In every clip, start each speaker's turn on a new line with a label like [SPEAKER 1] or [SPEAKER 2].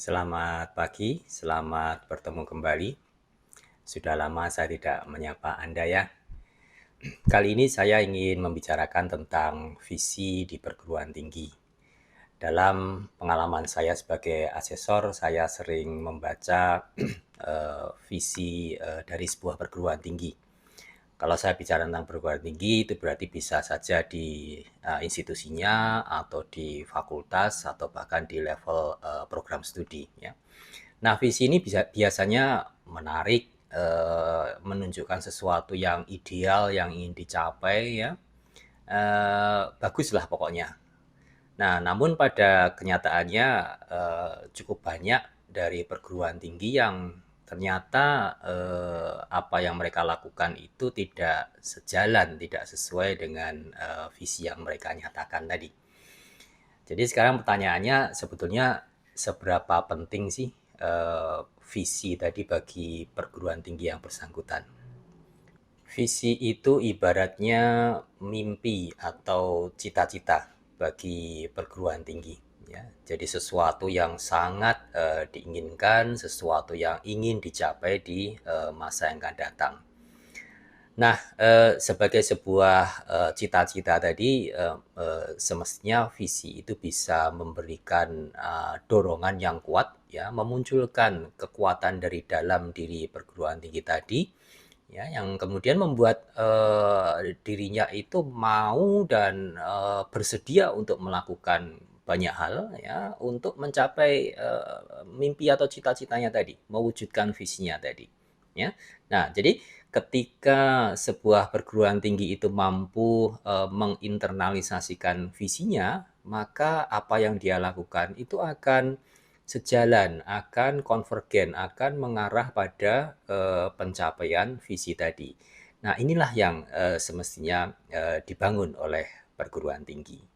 [SPEAKER 1] Selamat pagi, selamat bertemu kembali. Sudah lama saya tidak menyapa Anda ya. Kali ini saya ingin membicarakan tentang visi di perguruan tinggi. Dalam pengalaman saya sebagai asesor, saya sering membaca visi dari sebuah perguruan tinggi. Kalau saya bicara tentang perguruan tinggi, itu berarti bisa saja di institusinya, atau di fakultas, atau bahkan di level program studi ya. Nah, visi ini biasanya menarik, menunjukkan sesuatu yang ideal yang ingin dicapai ya, baguslah pokoknya. Nah, namun pada kenyataannya, cukup banyak dari perguruan tinggi yang ternyata, apa yang mereka lakukan itu tidak sejalan, tidak sesuai dengan, visi yang mereka nyatakan tadi. Jadi sekarang pertanyaannya sebetulnya seberapa penting sih visi tadi bagi perguruan tinggi yang bersangkutan? Visi itu ibaratnya mimpi atau cita-cita bagi perguruan tinggi. Ya, jadi sesuatu yang sangat diinginkan, sesuatu yang ingin dicapai di masa yang akan datang. Nah, sebagai sebuah, cita-cita tadi, semestinya visi itu bisa memberikan, dorongan yang kuat ya, memunculkan kekuatan dari dalam diri perguruan tinggi tadi, ya, yang kemudian membuat, dirinya itu mau dan, bersedia untuk melakukan banyak hal ya, untuk mencapai, mimpi atau cita-citanya tadi, mewujudkan visinya tadi, ya. Nah, jadi ketika sebuah perguruan tinggi itu mampu, menginternalisasikan visinya, maka apa yang dia lakukan itu akan sejalan, akan konvergen, akan mengarah pada, pencapaian visi tadi. Nah, inilah yang, semestinya, dibangun oleh perguruan tinggi.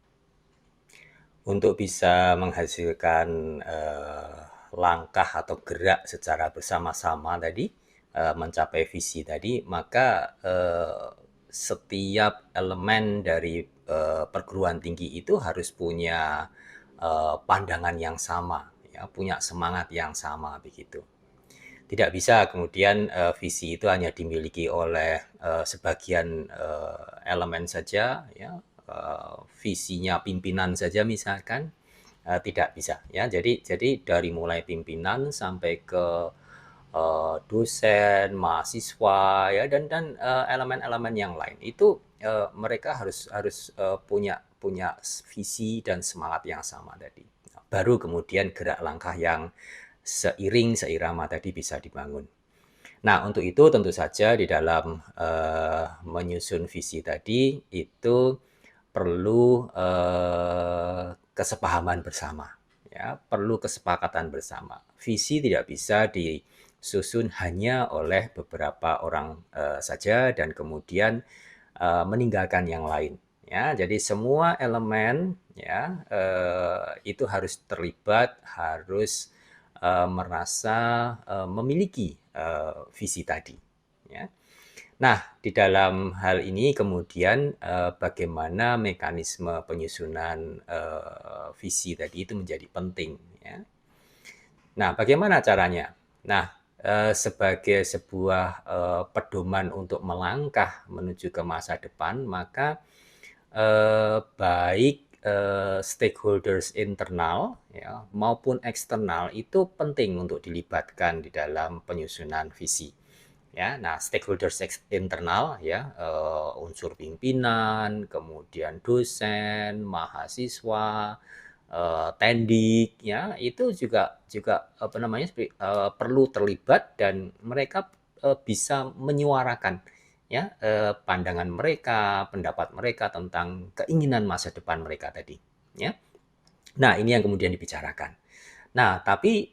[SPEAKER 1] Untuk bisa menghasilkan, langkah atau gerak secara bersama-sama tadi, mencapai visi tadi, maka, setiap elemen dari, perguruan tinggi itu harus punya, pandangan yang sama ya, punya semangat yang sama begitu. Tidak bisa kemudian, visi itu hanya dimiliki oleh, sebagian, elemen saja ya, visinya pimpinan saja misalkan, tidak bisa ya. Jadi dari mulai pimpinan sampai ke, dosen, mahasiswa ya, dan elemen-elemen yang lain itu, mereka harus harus, punya punya visi dan semangat yang sama tadi. Baru kemudian gerak langkah yang seiring, seirama tadi bisa dibangun. Nah, untuk itu tentu saja di dalam, menyusun visi tadi itu perlu, kesepahaman bersama, ya, perlu kesepakatan bersama. Visi tidak bisa disusun hanya oleh beberapa orang, saja dan kemudian, meninggalkan yang lain, ya. Jadi semua elemen ya, itu harus terlibat, harus, merasa, memiliki, visi tadi, ya. Nah, di dalam hal ini kemudian, bagaimana mekanisme penyusunan, visi tadi itu menjadi penting, ya. Nah, bagaimana caranya? Nah, sebagai sebuah, pedoman untuk melangkah menuju ke masa depan, maka, baik, stakeholders internal ya, maupun eksternal itu penting untuk dilibatkan di dalam penyusunan visi. Ya, nah stakeholders internal ya, unsur pimpinan, kemudian dosen, mahasiswa, tendik ya, itu juga juga apa namanya, perlu terlibat dan mereka, bisa menyuarakan ya, pandangan mereka, pendapat mereka tentang keinginan masa depan mereka tadi, ya. Nah, ini yang kemudian dibicarakan. Nah, tapi,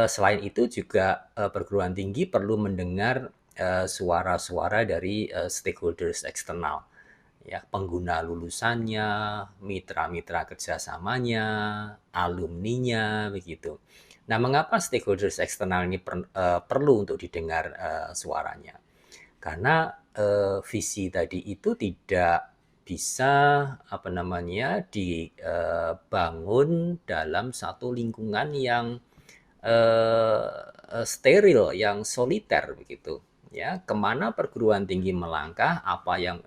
[SPEAKER 1] selain itu juga, perguruan tinggi perlu mendengar, suara-suara dari, stakeholders eksternal, ya, pengguna lulusannya, mitra-mitra kerjasamanya, alumninya, begitu. Nah, mengapa stakeholders eksternal ini perlu untuk didengar, suaranya? Karena, visi tadi itu tidak bisa, apa namanya, dibangun dalam satu lingkungan yang eee steril, yang soliter begitu, ya. Kemana perguruan tinggi melangkah, apa yang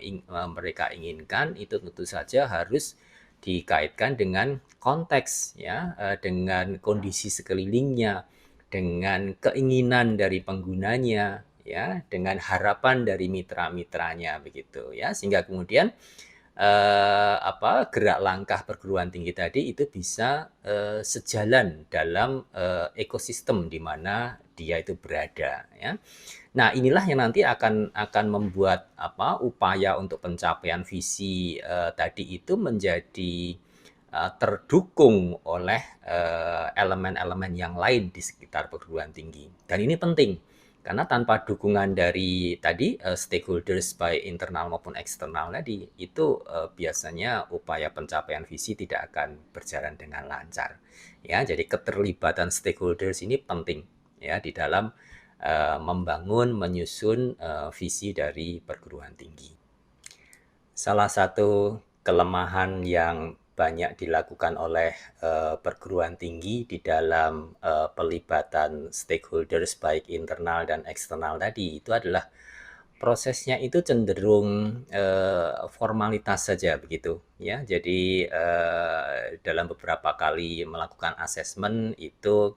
[SPEAKER 1] mereka inginkan, itu tentu saja harus dikaitkan dengan konteks ya, dengan kondisi sekelilingnya, dengan keinginan dari penggunanya ya, dengan harapan dari mitra-mitranya begitu ya. Sehingga kemudian gerak langkah perguruan tinggi tadi itu bisa, sejalan dalam, ekosistem di mana dia itu berada, ya. Nah, inilah yang nanti akan membuat, upaya untuk pencapaian visi, tadi itu menjadi, terdukung oleh, elemen-elemen yang lain di sekitar perguruan tinggi. Dan ini penting, karena tanpa dukungan dari tadi, stakeholders baik internal maupun eksternal tadi, itu, biasanya upaya pencapaian visi tidak akan berjalan dengan lancar. Ya, jadi keterlibatan stakeholders ini penting ya di dalam, membangun, menyusun, visi dari perguruan tinggi. Salah satu kelemahan yang banyak dilakukan oleh, perguruan tinggi di dalam, pelibatan stakeholders baik internal dan eksternal tadi, itu adalah prosesnya itu cenderung, formalitas saja begitu ya. Jadi, dalam beberapa kali melakukan asesmen itu,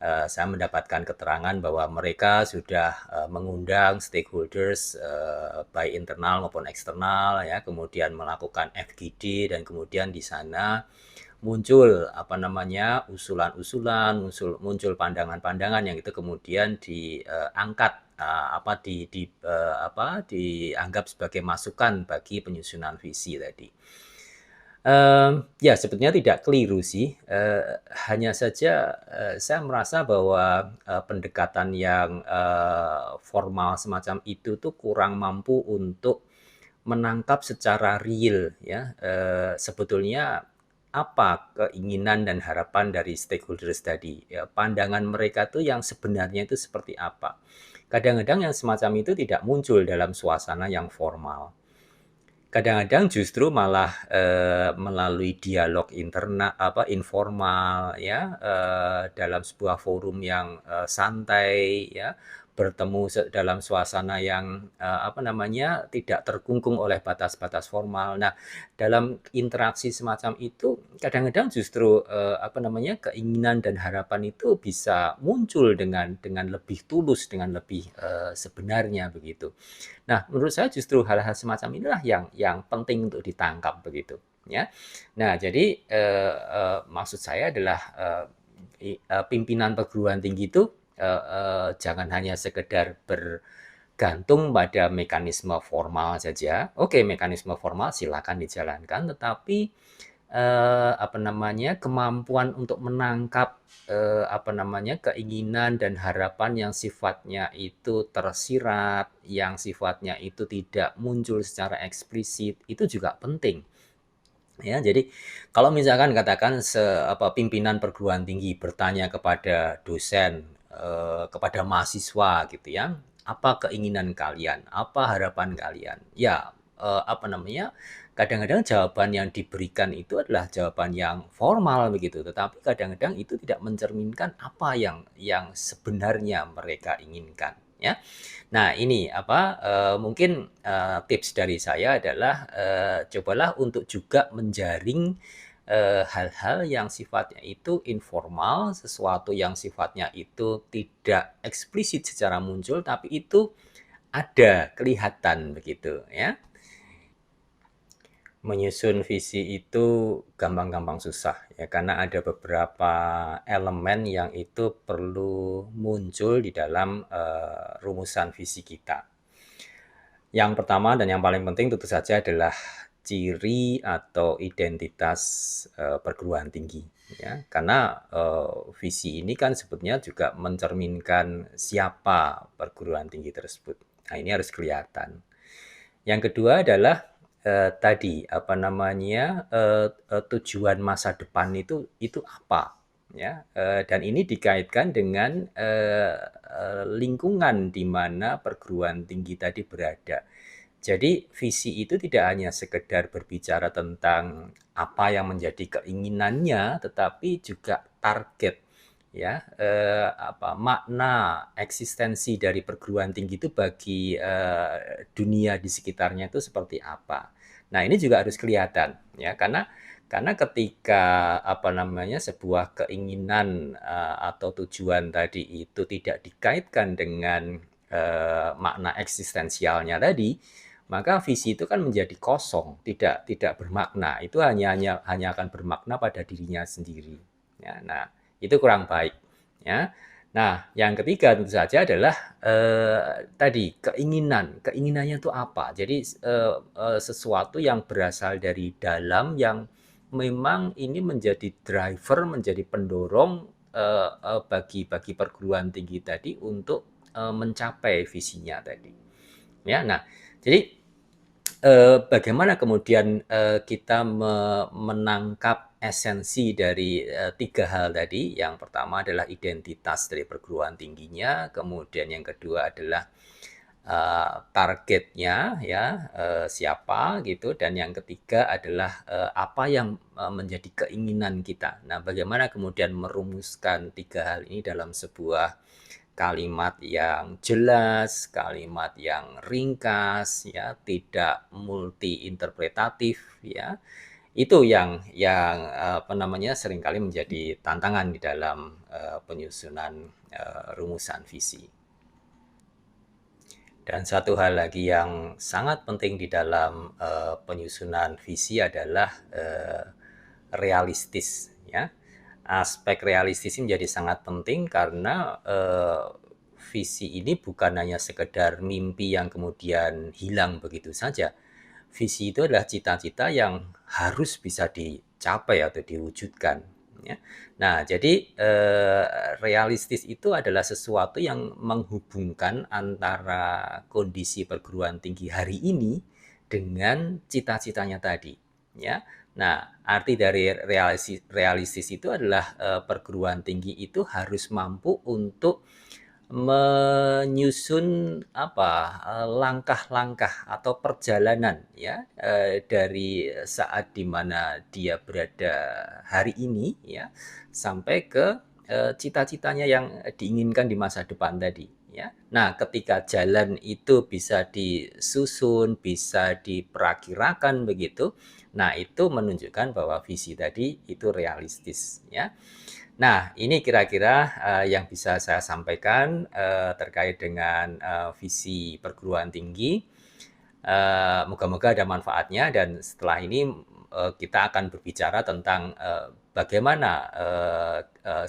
[SPEAKER 1] saya mendapatkan keterangan bahwa mereka sudah, mengundang stakeholders, baik internal maupun eksternal ya, kemudian melakukan FGD dan kemudian di sana muncul, usulan-usulan, muncul pandangan-pandangan yang itu kemudian diangkat, dianggap sebagai masukan bagi penyusunan visi tadi. Ya sebetulnya tidak keliru sih, hanya saja, saya merasa bahwa, pendekatan yang, formal semacam itu tuh kurang mampu untuk menangkap secara real ya, sebetulnya apa keinginan dan harapan dari stakeholders tadi, ya pandangan mereka tuh yang sebenarnya itu seperti apa. Kadang-kadang yang semacam itu tidak muncul dalam suasana yang formal. Kadang-kadang justru malah, melalui dialog informal ya, dalam sebuah forum yang, santai ya, bertemu dalam suasana yang, tidak terkungkung oleh batas-batas formal. Nah, dalam interaksi semacam itu kadang-kadang justru, keinginan dan harapan itu bisa muncul dengan lebih tulus, dengan lebih, sebenarnya begitu. Nah, menurut saya justru hal-hal semacam inilah yang penting untuk ditangkap begitu, ya. Nah, jadi, maksud saya adalah, pimpinan perguruan tinggi itu, jangan hanya sekedar bergantung pada mekanisme formal saja. Oke, mekanisme formal silakan dijalankan, tetapi, kemampuan untuk menangkap, keinginan dan harapan yang sifatnya itu tersirat, yang sifatnya itu tidak muncul secara eksplisit, itu juga penting. Ya, jadi kalau misalkan katakan pimpinan perguruan tinggi bertanya kepada dosen, kepada mahasiswa gitu ya, "Apa keinginan kalian? Apa harapan kalian?" Ya, kadang-kadang jawaban yang diberikan itu adalah jawaban yang formal begitu, tetapi kadang-kadang itu tidak mencerminkan apa yang sebenarnya mereka inginkan, ya. Nah ini mungkin, tips dari saya adalah, cobalah untuk juga menjaring, hal-hal yang sifatnya itu informal, sesuatu yang sifatnya itu tidak eksplisit secara muncul, tapi itu ada, kelihatan begitu ya. Menyusun visi itu gampang-gampang susah ya, karena ada beberapa elemen yang itu perlu muncul di dalam, rumusan visi kita. Yang pertama dan yang paling penting tentu saja adalah ciri atau identitas, perguruan tinggi ya. Karena, visi ini kan sebetulnya juga mencerminkan siapa perguruan tinggi tersebut. Nah ini harus kelihatan. Yang kedua adalah, tujuan masa depan itu apa, ya, dan ini dikaitkan dengan, lingkungan di mana perguruan tinggi tadi berada. Jadi visi itu tidak hanya sekedar berbicara tentang apa yang menjadi keinginannya, tetapi juga target ya, makna eksistensi dari perguruan tinggi itu bagi, dunia di sekitarnya itu seperti apa. Nah, ini juga harus kelihatan ya, karena ketika, sebuah keinginan, atau tujuan tadi itu tidak dikaitkan dengan, makna eksistensialnya tadi, maka visi itu kan menjadi kosong, tidak tidak bermakna. Itu hanya akan bermakna pada dirinya sendiri, ya. Nah, itu kurang baik, ya. Nah, yang ketiga tentu saja adalah tadi keinginannya itu apa? Jadi sesuatu yang berasal dari dalam yang memang ini menjadi driver, menjadi pendorong bagi perguruan tinggi tadi untuk mencapai visinya tadi. Ya, nah, jadi bagaimana kemudian kita menangkap esensi dari tiga hal tadi. Yang pertama adalah identitas dari perguruan tingginya, kemudian yang kedua adalah targetnya, ya, siapa gitu, dan yang ketiga adalah apa yang menjadi keinginan kita. Nah, bagaimana kemudian merumuskan tiga hal ini dalam sebuah kalimat yang jelas, kalimat yang ringkas, ya, tidak multi interpretatif, ya. Itu yang seringkali menjadi tantangan di dalam penyusunan rumusan visi. Dan satu hal lagi yang sangat penting di dalam penyusunan visi adalah realistis, ya. Aspek realistis ini menjadi sangat penting karena visi ini bukan hanya sekedar mimpi yang kemudian hilang begitu saja. Visi itu adalah cita-cita yang harus bisa dicapai atau diwujudkan, ya. Nah, jadi realistis itu adalah sesuatu yang menghubungkan antara kondisi perguruan tinggi hari ini dengan cita-citanya tadi, ya. Nah, arti dari realistis itu adalah perguruan tinggi itu harus mampu untuk menyusun langkah-langkah atau perjalanan, ya, dari saat dimana dia berada hari ini, ya, sampai ke cita-citanya yang diinginkan di masa depan tadi, ya. Nah, ketika jalan itu bisa disusun, bisa diperkirakan begitu, nah itu menunjukkan bahwa visi tadi itu realistis, ya. Nah, ini kira-kira yang bisa saya sampaikan terkait dengan visi perguruan tinggi. Moga-moga ada manfaatnya, dan setelah ini kita akan berbicara tentang bagaimana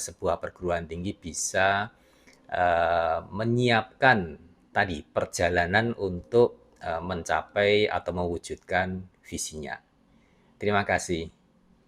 [SPEAKER 1] sebuah perguruan tinggi bisa menyiapkan tadi perjalanan untuk mencapai atau mewujudkan visinya. Terima kasih.